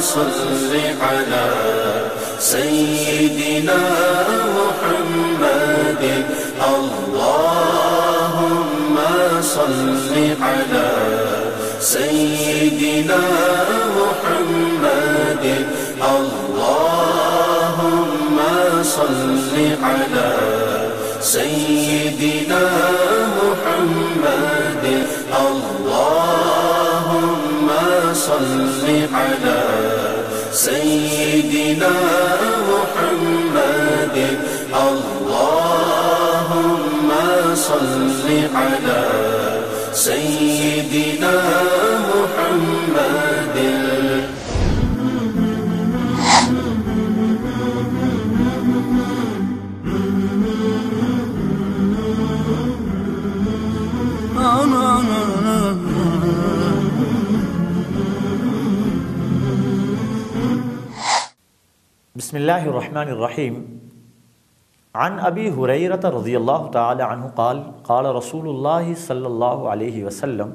صل على سيدنا محمد اللهم صل على سيدنا محمد اللهم صل على سيدنا محمد اللهم صل على سيدنا محمد اللهم صل على سيدنا محمد بسم اللہ الرحمن الرحیم عن ابی ہریرہ رضی اللہ تعالی عنہ قال قال رسول اللہ صلی اللہ علیہ وسلم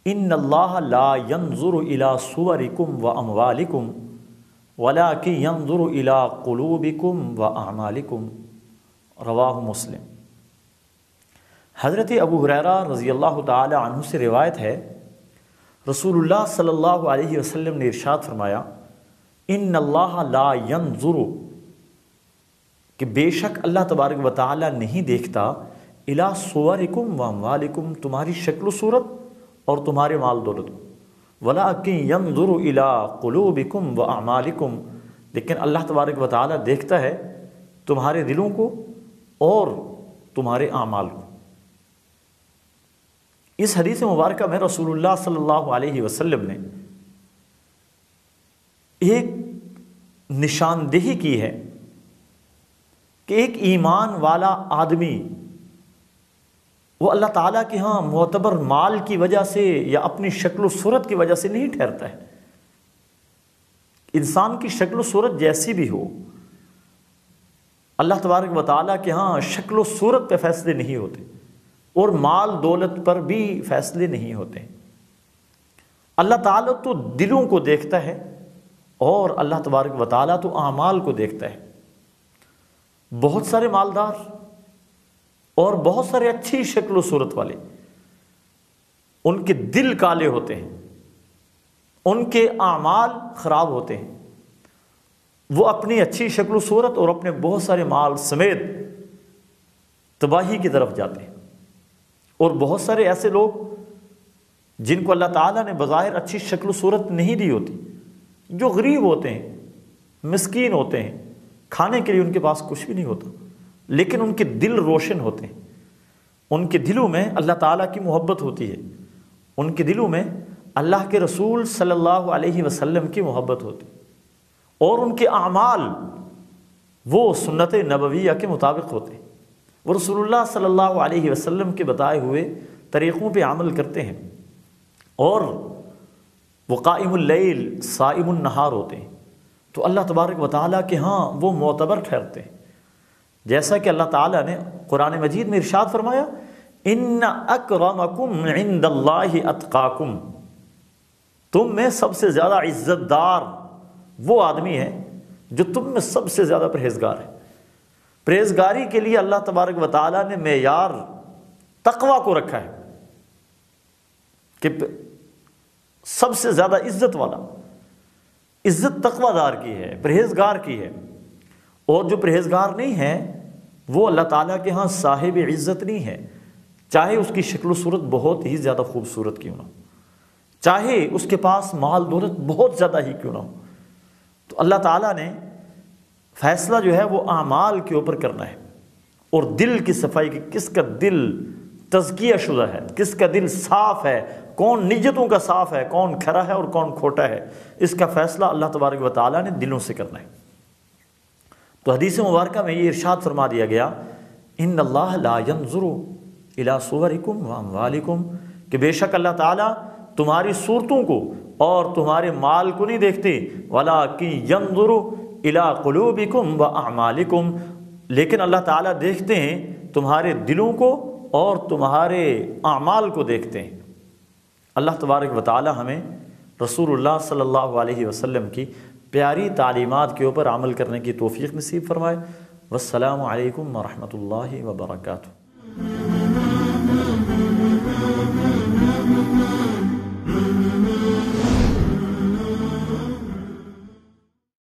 ان اللہ لا ينظر الى صورکم واموالکم ولکن ينظر الى قلوبکم واعمالکم رواہ مسلم۔ حضرت ابو ہریرہ رضی اللہ تعالی عنہ سے روایت ہے، رسول اللہ صلی اللہ علیہ وسلم نے ارشاد فرمایا ان اللہ لا ينظر، کہ بے شک اللہ تبارک و تعالی نہیں دیکھتا الی صورکم و اموالکم، تمہاری شکل و صورت اور تمہارے مال دولت، ولکن ينظر الی قلوبکم و اعمالکم، لیکن اللہ تبارک و تعالی دیکھتا ہے تمہارے دلوں کو اور تمہارے اعمال کو۔ اس حدیث مبارکہ میں رسول اللہ صلی اللہ علیہ وسلم نے ایک نشاندہی کی ہے کہ ایک ایمان والا آدمی وہ اللہ تعالیٰ کے ہاں معتبر مال کی وجہ سے یا اپنی شکل و صورت کی وجہ سے نہیں ٹھہرتا ہے۔ انسان کی شکل و صورت جیسی بھی ہو، اللہ تبارک و تعالیٰ کے ہاں شکل و صورت پہ فیصلے نہیں ہوتے اور مال دولت پر بھی فیصلے نہیں ہوتے۔ اللہ تعالیٰ تو دلوں کو دیکھتا ہے اور اللہ تبارک و تعالیٰ تو اعمال کو دیکھتا ہے۔ بہت سارے مالدار اور بہت سارے اچھی شکل و صورت والے، ان کے دل کالے ہوتے ہیں، ان کے اعمال خراب ہوتے ہیں، وہ اپنی اچھی شکل و صورت اور اپنے بہت سارے مال سمیت تباہی کی طرف جاتے ہیں۔ اور بہت سارے ایسے لوگ جن کو اللہ تعالیٰ نے بظاہر اچھی شکل و صورت نہیں دی ہوتی، جو غریب ہوتے ہیں، مسکین ہوتے ہیں، کھانے کے لیے ان کے پاس کچھ بھی نہیں ہوتا، لیکن ان کے دل روشن ہوتے ہیں، ان کے دلوں میں اللہ تعالیٰ کی محبت ہوتی ہے، ان کے دلوں میں اللہ کے رسول صلی اللہ علیہ وسلم کی محبت ہوتی ہے، اور ان کے اعمال وہ سنت نبویہ کے مطابق ہوتے ہیں، وہ رسول اللہ صلی اللہ علیہ وسلم کے بتائے ہوئے طریقوں پہ عمل کرتے ہیں، اور وہ قائم اللیل صائم النہار ہوتے ہیں، تو اللہ تبارک و تعالیٰ کے ہاں وہ معتبر ٹھہرتے ہیں۔ جیسا کہ اللہ تعالیٰ نے قرآن مجید میں ارشاد فرمایا ان اکرمکم عند اللہ اتقاکم، تم میں سب سے زیادہ عزت دار وہ آدمی ہے جو تم میں سب سے زیادہ پرہیزگار ہے۔ پرہیزگاری کے لیے اللہ تبارک و تعالیٰ نے معیار تقوی کو رکھا ہے کہ سب سے زیادہ عزت والا، عزت تقوی دار کی ہے، پرہیزگار کی ہے، اور جو پرہیزگار نہیں ہے وہ اللہ تعالیٰ کے ہاں صاحب عزت نہیں ہے، چاہے اس کی شکل و صورت بہت ہی زیادہ خوبصورت کیوں نہ ہو، چاہے اس کے پاس مال دولت بہت زیادہ ہی کیوں نہ ہو۔ تو اللہ تعالیٰ نے فیصلہ جو ہے وہ اعمال کے اوپر کرنا ہے، اور دل کی صفائی کی، کس کا دل تزکیہ شدہ ہے، کس کا دل صاف ہے، کون نیتوں کا صاف ہے، کون کھرا ہے اور کون کھوٹا ہے، اس کا فیصلہ اللہ تبارک و تعالیٰ نے دلوں سے کرنا ہے۔ تو حدیث مبارکہ میں یہ ارشاد فرما دیا گیا ان اللہ لا ينظر الی صورکم و اموالکم، کہ بے شک اللہ تعالیٰ تمہاری صورتوں کو اور تمہارے مال کو نہیں دیکھتے، وَلَٰكِن يَنظُرُ إِلَىٰ قُلُوبِكُمْ وَأَعْمَالِكُمْ، لیکن اللہ تعالیٰ دیکھتے ہیں تمہارے دلوں کو اور تمہارے اعمال کو دیکھتے ہیں۔ اللہ تبارک و تعالیٰ ہمیں رسول اللہ صلی اللہ علیہ وسلم کی پیاری تعلیمات کے اوپر عمل کرنے کی توفیق نصیب فرمائے۔ والسلام علیکم ورحمۃ اللہ وبرکاتہ۔